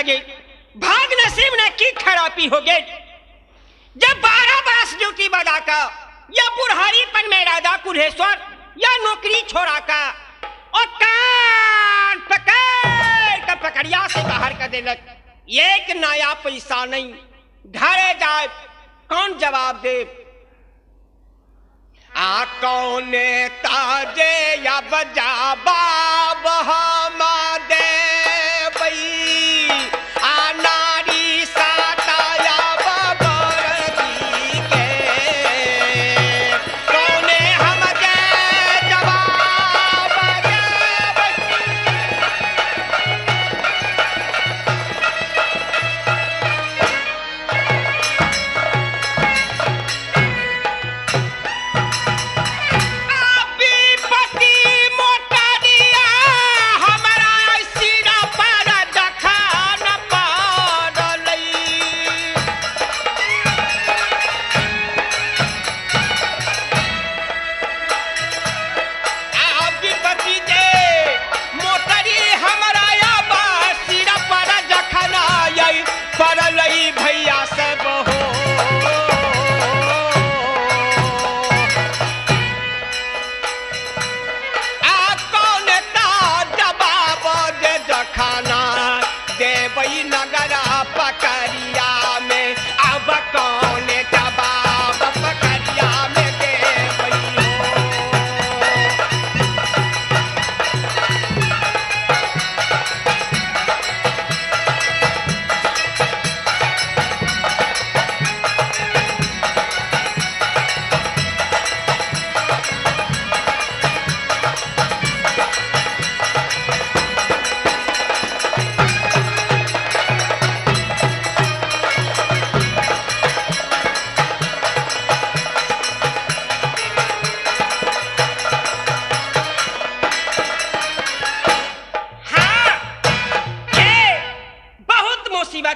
भागे भाग नसीब ने की खराबी हो गई। जब 12 बरस ड्यूटी बजा का या बुढ़ारीपन में राजा कुल्हेश्वर या नौकरी छोड़ा का और कान पकड़ पकड़िया से बाहर कर देलक। एक नया पैसा नहीं, घरे जाए कौन जवाब दे? आ कौन ताजे या बजा बाबा दे बई आ नारी साताया बाबरदी के कौने हम के जवाब दे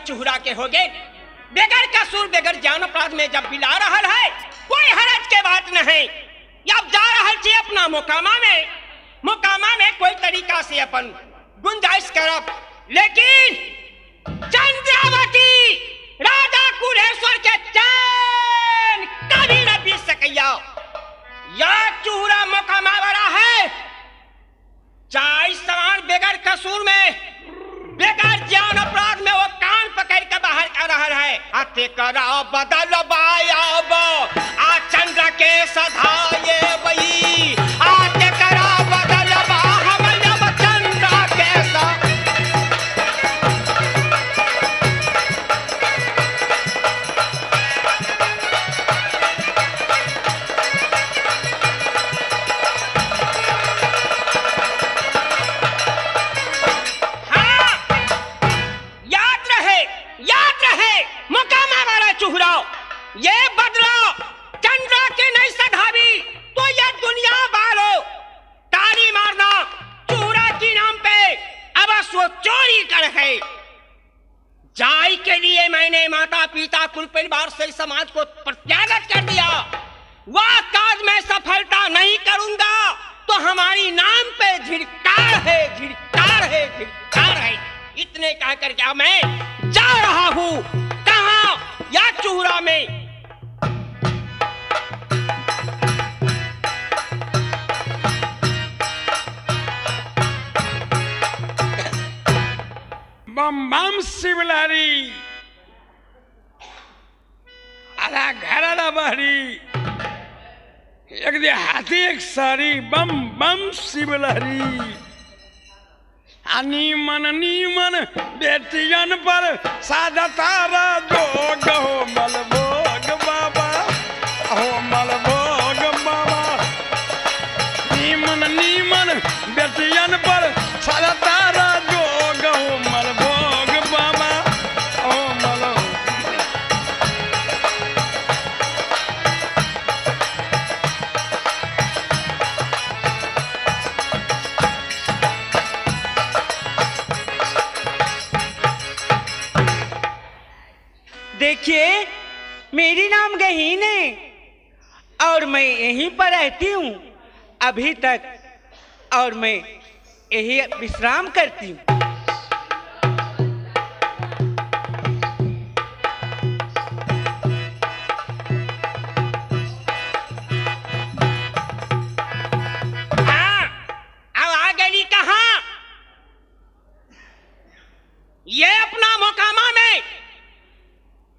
चुहरा के हो गए बेगर कसूर बेगर जान अपराध में जब बिला रहा है कोई हरज के बात नहीं। अब जा रहा छे अपना मुकामा में कोई तरीका से अपन गुंजाइश करब, लेकिन चंद्रावती राजा कुल्हेश्वर के चैन कभी न बीत सकैया। या चुहरा मुकामा वाला है चाहे समान बेगर कसूर में बेकार जान अपराध में वो कान पकड़ के बाहर कर रहा है। आते करा बदल बायाब आ चंद्र के सधाये बई आते करा बदल बा हम जब चंद्र के ये बदला चंद्रा के नहीं सधावी तो ये दुनिया बालो ताली मारना चूरा की नाम पे अब वो चोरी कर है। जाय के लिए मैंने माता पिता कुल परिवार से समाज को प्रत्यागत कर दिया। वह काज में सफलता नहीं करूंगा तो हमारी नाम पे झिड़कार है झिड़कार है झिड़कार है। इतने कह कर क्या मैं जा रहा हूँ कहाँ या चूरा में। बम बम शिवलारी आला घराला बहरी एक दे हाथी एक सारी बम बम शिवलारी नीमन बेटियन पर सादा तारा जोग हो मलभोग बाबा हो मलभोग बाबा नीमन बेटियन पर सादा तारा जोग हो मलभोग बाबा हो मल। देखिए मेरी नाम गहीन है और मैं यहीं पर रहती हूँ अभी तक और मैं यही विश्राम करती हूँ।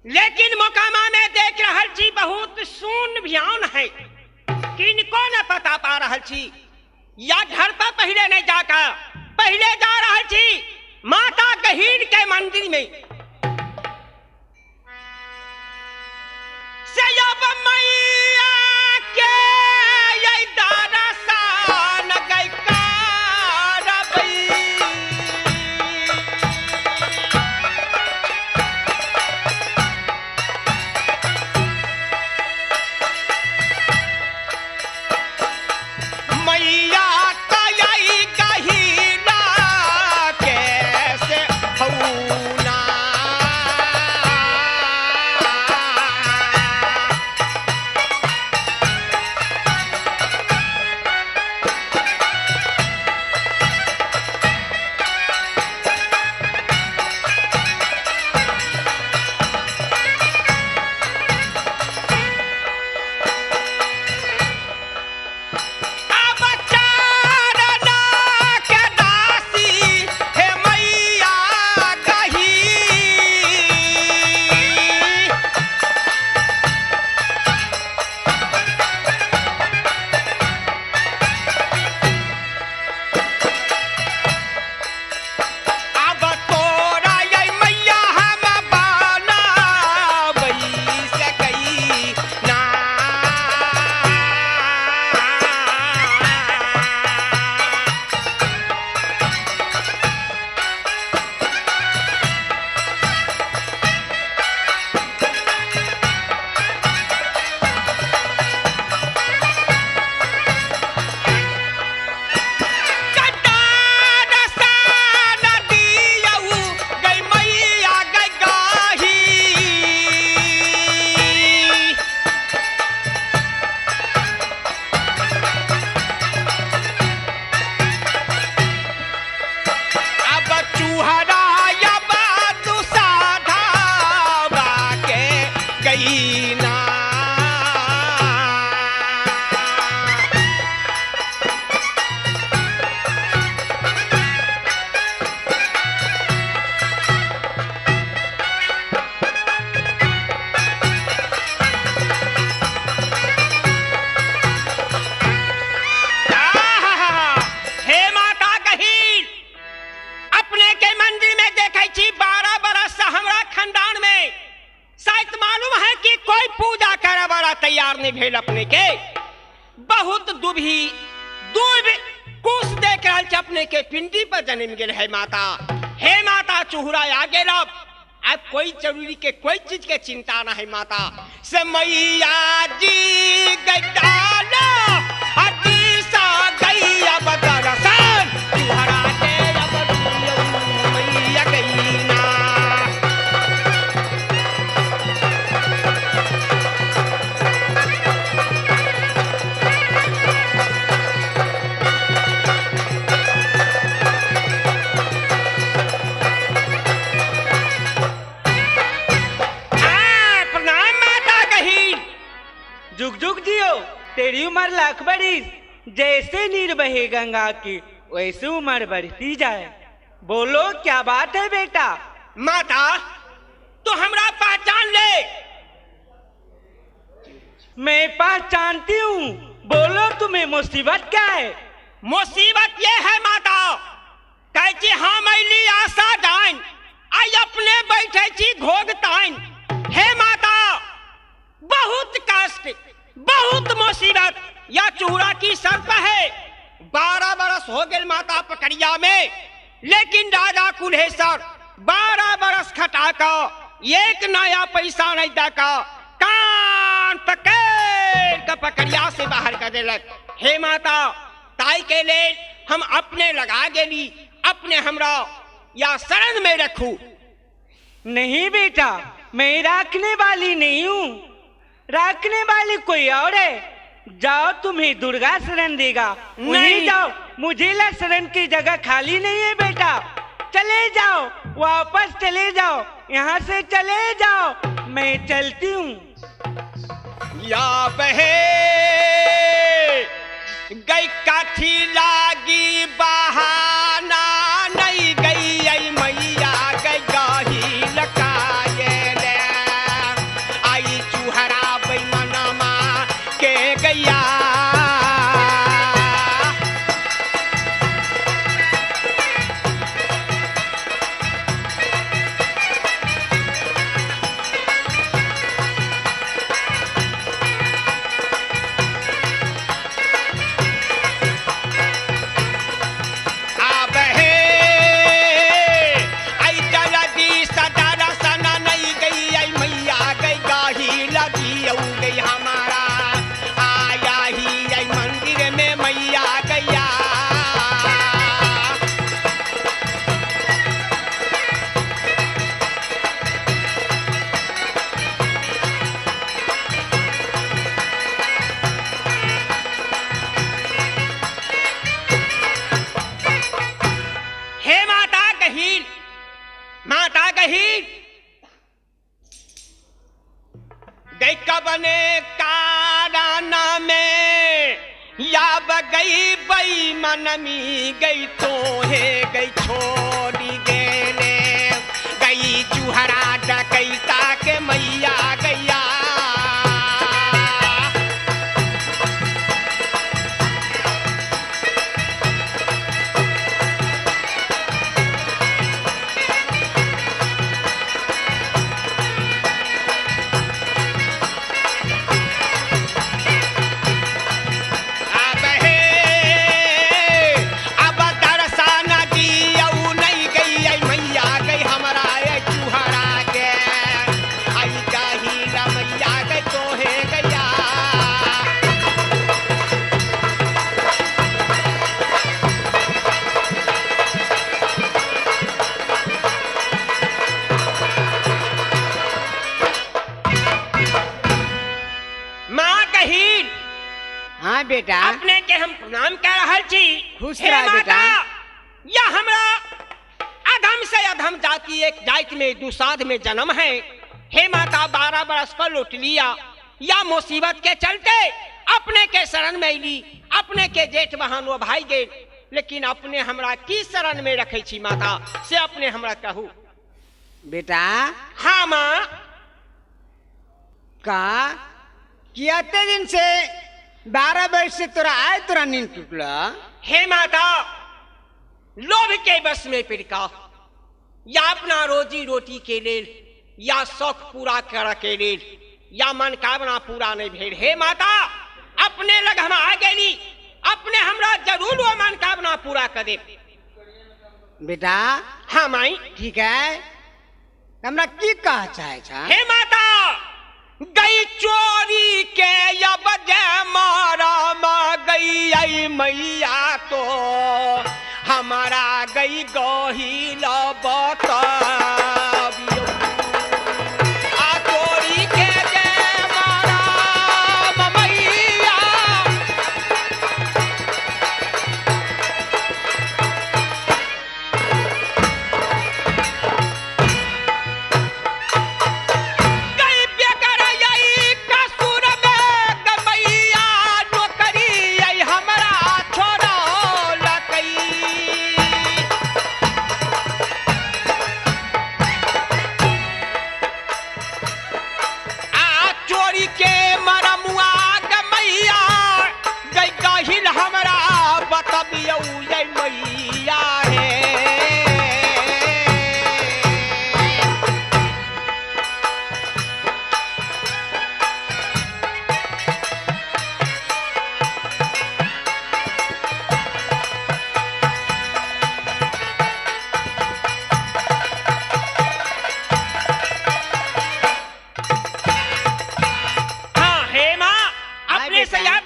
लेकिन मोकामा में देख रहल छी बहुत सुन भियान है, किनको न पता पा रहल छी, या घर पर पहले नहीं जाकर पहले जा रहल छी माता गहीर के मंदिर में। सयब मैया के ये दरसान गई कारबई, मैया तयई गहीरा कैसे हौना। अब चारना के दासी हे मैया गही, अब तोरा ये मैया हम बनावई से गई ना। कटार सान दियऊ गई मैया गई गाही, अब चूहरा अब दुसाधा बाके गई ना। हे माता गहीर, अपने के मंदिर में देखे छी 12 बरस से हमरा खानदान में शायद मालूम है कि कोई पूजा करे वाला तैयार नहीं भेल अपने के। बहुत दुभी दूब कुछ देख रहल छी अपने के पिंडी पर जन्म गेल है माता। हे माता चूहरा आ गेल, अब कोई जरूरी के कोई चीज के चिंता ना है माता। से मैया जी गैडाला अति सा गई अब दरसान, चूहरा के अब दुनिया मैया गई ना। प्रणाम माता गहीर। जुग जुग जियो, तेरी उम्र लाख बरिस, जैसे नीर बहे गंगा की वैसे उम्र बढ़ती जाए। बोलो क्या बात है बेटा? माता तो हमरा पहचान ले। मैं पहचानती हूँ, बोलो तुम्हें मुसीबत क्या है? मुसीबत ये है माता, कहती हम अली आशा डाइन आई अपने बैठे छी घोगताइन। हे माता बहुत कष्ट बहुत मुसीबत या चूड़ा की सर्प है। 12 बरस हो गए माता पकड़िया में, लेकिन राजा कुल्हेश्वर 12 बरस खटा का एक नया पैसा नहीं देका, कान पकड़ का पकड़िया से बाहर कर देलक। हे माता ताई के ले हम अपने लगा गेली, अपने हमरा या शरण में रखू। नहीं बेटा, मैं रखने वाली नहीं हूँ, रखने वाली कोई और है। जाओ, तुम्हें दुर्गा शरण देगा, वहीं जाओ। मुझे ला शरण की जगह खाली नहीं है बेटा, चले जाओ, वापस चले जाओ, यहाँ से चले जाओ, मैं चलती हूँ। या बहे गई काठी लागी बहाना, नहीं गई आई मैया गई गाही लकाये ले। कबने काराना में या बगई बई मनमी गई तो है गई छोड़ी गेले गई चूहरा डकैता के मैया गैया हाँ बेटा अपने के हम प्रणाम कर रहल छी खुश हे रह माता, बेटा। या हमरा अधम से अधम जाति एक जाति में दुसाध में जन्म है। हे माता 12 बरस पर लौट लिया या मुसीबत के चलते अपने के शरण में ली अपने के जेठ बहन भाई गे लेकिन अपने हमरा की शरण में रखे छी माता से अपने हमरा कहू। बेटा हाँ माँ का कितने दिन से 12 वर्ष से तोरा आए तोरा नींद टूटला। हे माता लोभ के बस में पिड़का या अपना रोजी रोटी के लेल या शौक पूरा कर के लेल या मनोकामना पूरा नहीं भेल। हे माता अपने लग हम आ गेली अपने हमरा जरूर वो मनोकामना पूरा कर दे। बेटा हाँ माई ठीक है हमरा की कह चाहे छा। हे माता गई चोरी के या बजे मारा मा गई आई मैया तो हमारा गई गही लबता चोरी के जे मारा मा मैया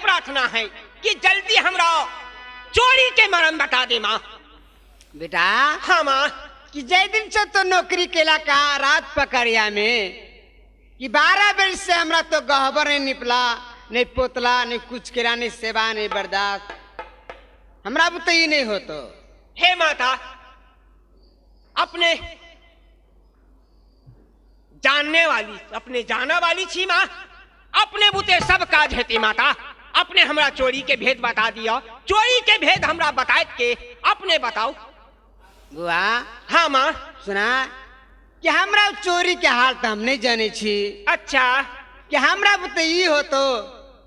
प्रार्थना है कि जल्दी हमरा चोरी के मरम बता दे माँ। बेटा हाँ माँ कि जय दिन से तो नौकरी केला का रात पकड़िया में कि 12 वर्ष से हमरा तो गहबर नहीं निपला नहीं पोतला नहीं कुछ केला नहीं सेवा नहीं बर्दाश्त हमरा बताइए नहीं हो तो। हे माता अपने जानने वाली अपने जाना वाली छी माँ अपने बुते सब काज हेती माता अपने हमरा चोरी के भेद बता दिया चोरी के भेद हमरा बताए के अपने बताओ। बुआ हाँ माँ सुना कि हमरा चोरी के हाल तो हम नहीं जाने छी। अच्छा कि हमरा बताइए हो तो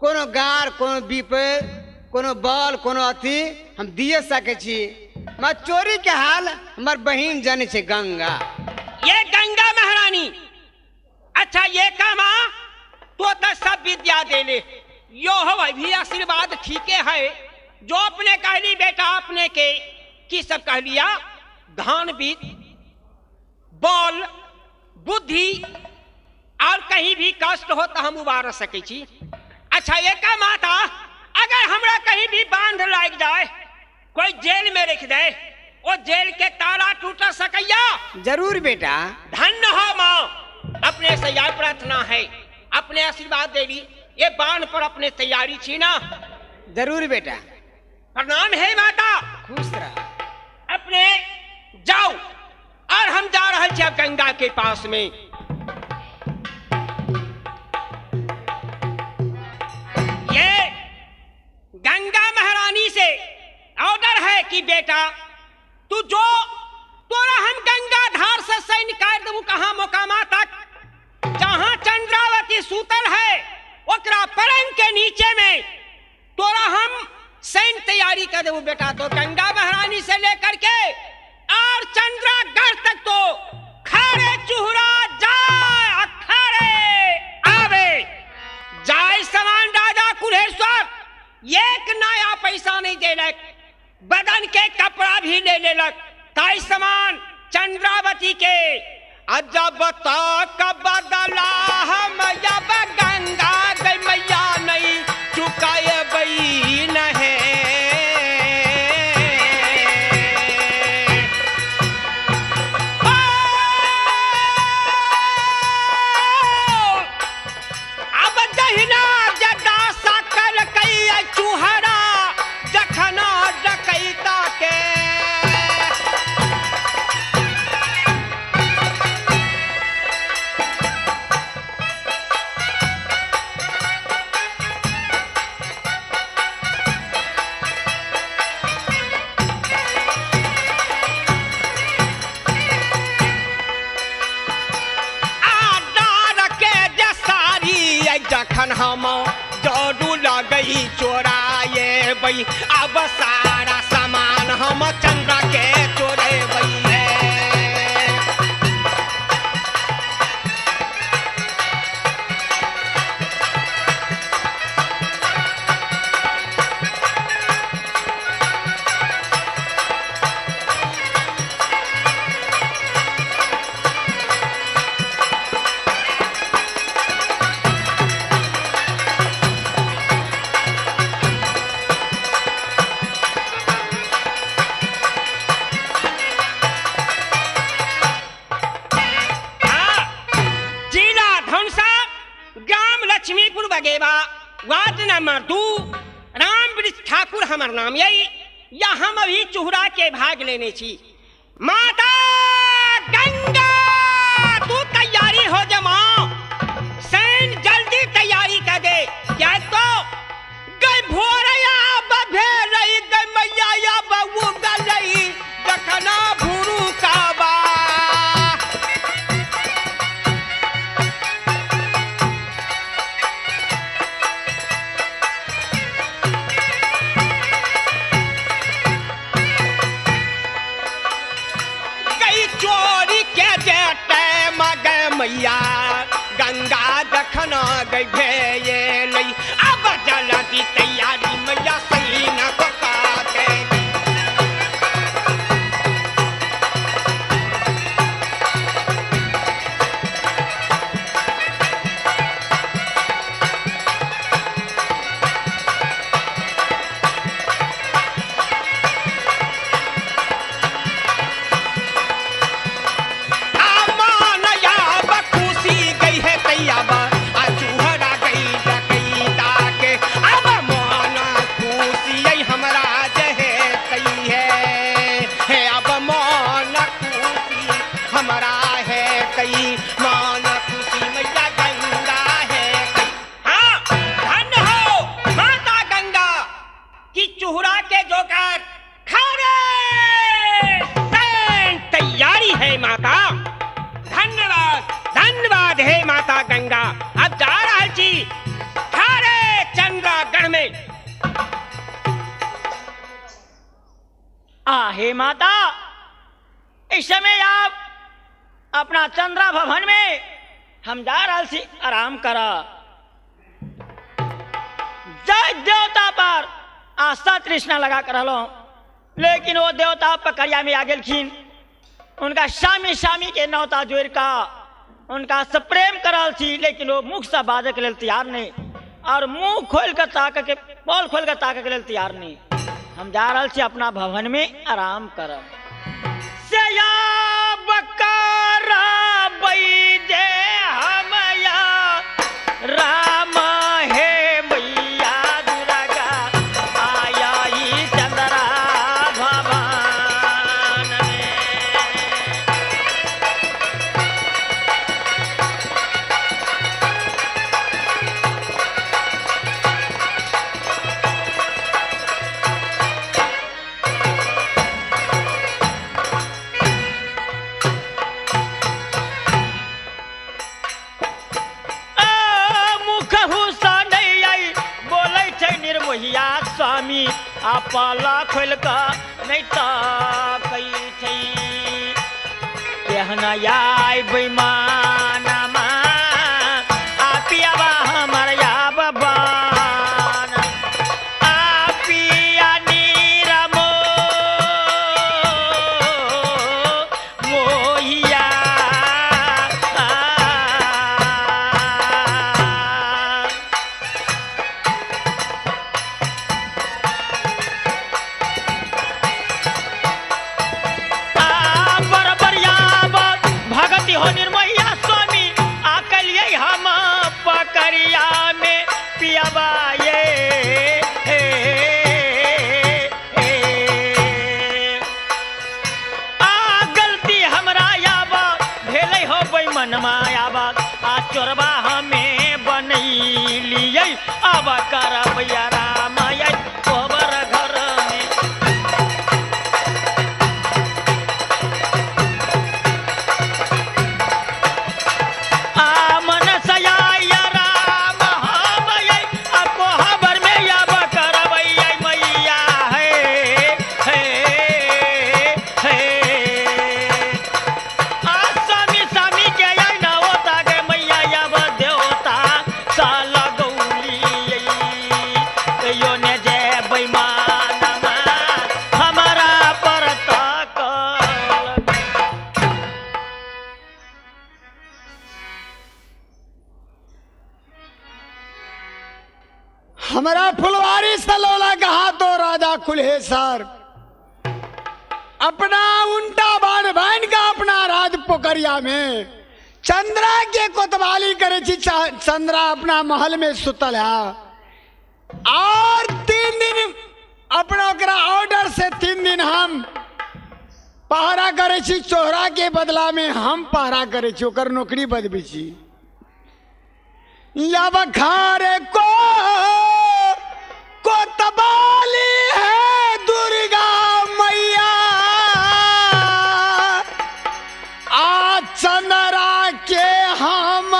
कोनो गार कोनो बीपे कोनो बल कोनो अथी हम दिए सके छी मैं चोरी के हाल हमार बहन जाने छे गंगा। ये गंगा महारानी अच्छा ये का माँ तो सब विद्या दे ले यो हो भी आशीर्वाद ठीक है जो अपने कहली बेटा अपने के की सब कह लिया धान बीत बल बुद्धि और कहीं भी कष्ट हो तो हम उबार सके छी। अच्छा ये का माता अगर हमरा कहीं भी बांध लग जाए कोई जेल में रख दे वो जेल के ताला टूट सकैया। जरूर बेटा धन्य हो माँ अपने से यह प्रार्थना है अपने आशीर्वाद देवी ये बाण पर अपने तैयारी छी ना। जरूर बेटा प्रणाम है माता खुश रह। अपने जाओ और हम जा रहे थे गंगा के पास में। बेटा तू जो तोरा हम गंगा धार से सैन्य काट देबू कहाँ मोकामा तक जहाँ चंद्रावती सूतल है ओकरा परंग के नीचे में तोरा हम सैन्य तैयारी कर देबू बेटा। तो गंगा महारानी से लेकर के और चंद्रागढ़ तक तो खारे चूहरा जाए खारे आवे जाय समान राजा कुल्हेश्वर एक नया पैसा नहीं देलक, बदन के कपड़ा भी ले लेलक। ताई समान चंद्रावती के अजब तक बदला हम जब गंगा गई मैया नहीं चुकाए बई नहीं अब दहिना जदा सकल कई चूहरा जखना डकैता के जखन हम दौड़ू लगई चोराए बई अब सारा सामान हम चंद्रा के चोरे बई है। लक्ष्मीपुर बगेवा वार्ड नंबर 2 राम वृक्ष ठाकुर हमर नाम यही या हम अभी चूहरा के भाग लेने छी। माता गंगा तू तैयारी हो जमाओ सैन जल्दी तैयारी कर दे क्या तो गई भोरया बभे रही गई मैया या बबू गल रही जखना भूरू काबा मैया गंगा दखना गई भेये लई अब जल्दी तैयारी मैया सही न पकाते गंगा अब जा रहा छी थारे चंद्रागढ़ में। हे माता इस समय आप अपना चंद्रा भवन में हम जा रहा छी आराम करा। जय देवता पर आस्था तृष्णा लगा कर हलो लेकिन वो देवता पकड़िया में आ गेलखिन उनका शामी शामी के नौता जोड़ का उनका से प्रेम करल थी लेकिन वो मुख से बाजे के लिए तैयार नहीं और मुंह खोल कर ताक के पोल खोल कर ताक के लिए तैयार नहीं। हम जा रहे थे अपना भवन में आराम कर राम हे मैया दुर्गा आया ही चंद्रा भवन में। आ पाला खोल का नहीं ता कई थई कहना याय बेईमाना मा आ पियावा हमर या बबान आ पिया नीरमो मोहिया हो निर्मैया स्वामी आकलिए हम पकड़िया में पियाबा ये आ गलती हमरा याबा भेलै हो बेईमनमा याबा आ चोरबा हमें बनैलिए अब करब या राम ये तोबर घर में हमारा फुलवारी सलोला कहा तो राजा कुल्हेसर अपना उल्टा बाण बांध का अपना राज पोखरिया में चंद्रा के कोतवाली करे छी। चंद्रा अपना महल में सुतल है और 3 दिन अपना ओकरा ऑर्डर से 3 दिन हम पहरा करे छी। चोहरा के बदला में हम पहरा करे छी, ओकर नौकरी बदबी छी। लबखारे कोतवाली है दुर्गा मैया आ चंद्रा के हम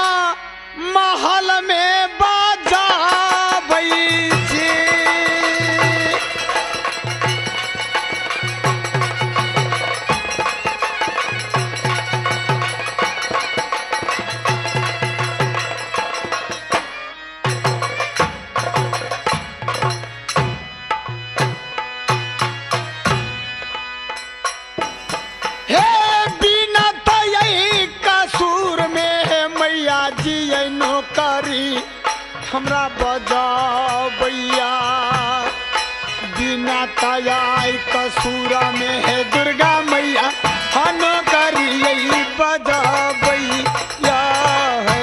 महल में बजाबै छी। हमरा बजाबैया बिना तयार कसूर में है दुर्गा मैया हन करिए बजाबैया है।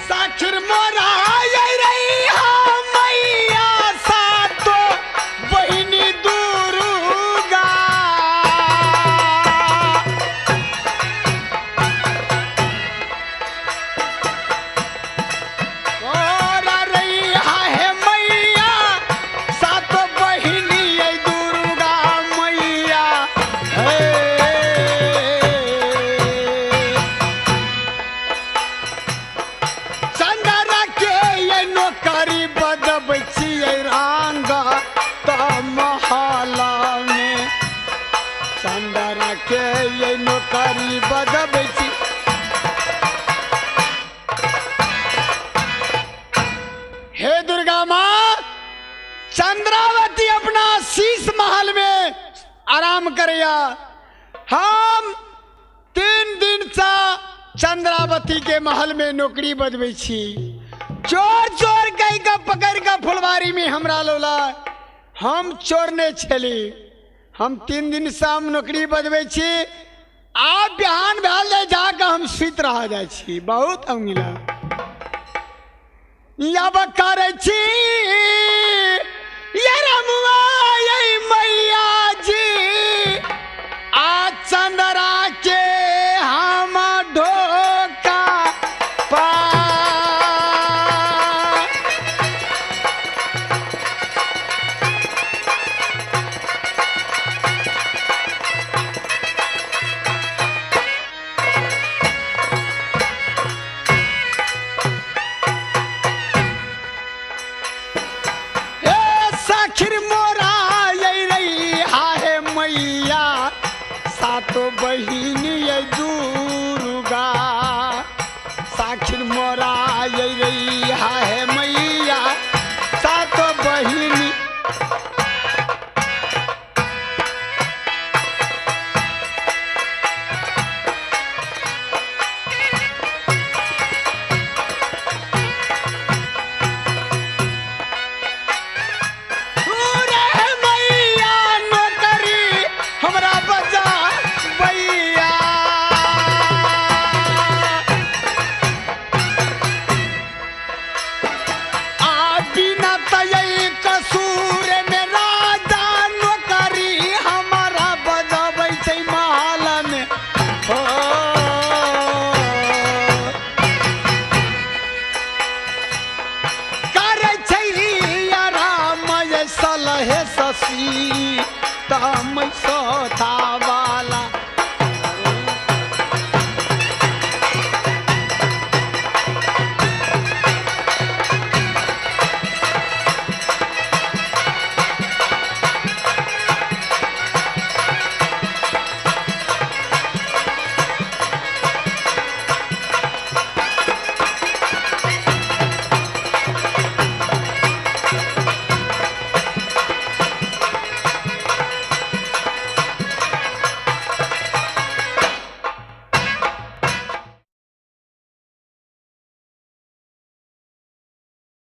साखिर मोरा नौकरी बदबै छी। हे दुर्गा माँ, चंद्रावती अपना शीश महल में आराम करैया। हम 3 दिन से चंद्रावती के महल में नौकरी बदबै छी। चोर चोर कह के पकड़ के फुलवारी में हमरा लोला हम चोर नहीं छली। हम 3 दिन से हम नौकरी बदबै छी। आप बिहान भेल जाके हम सुत रह जाए छी। बहुत अंगिला लब करे छी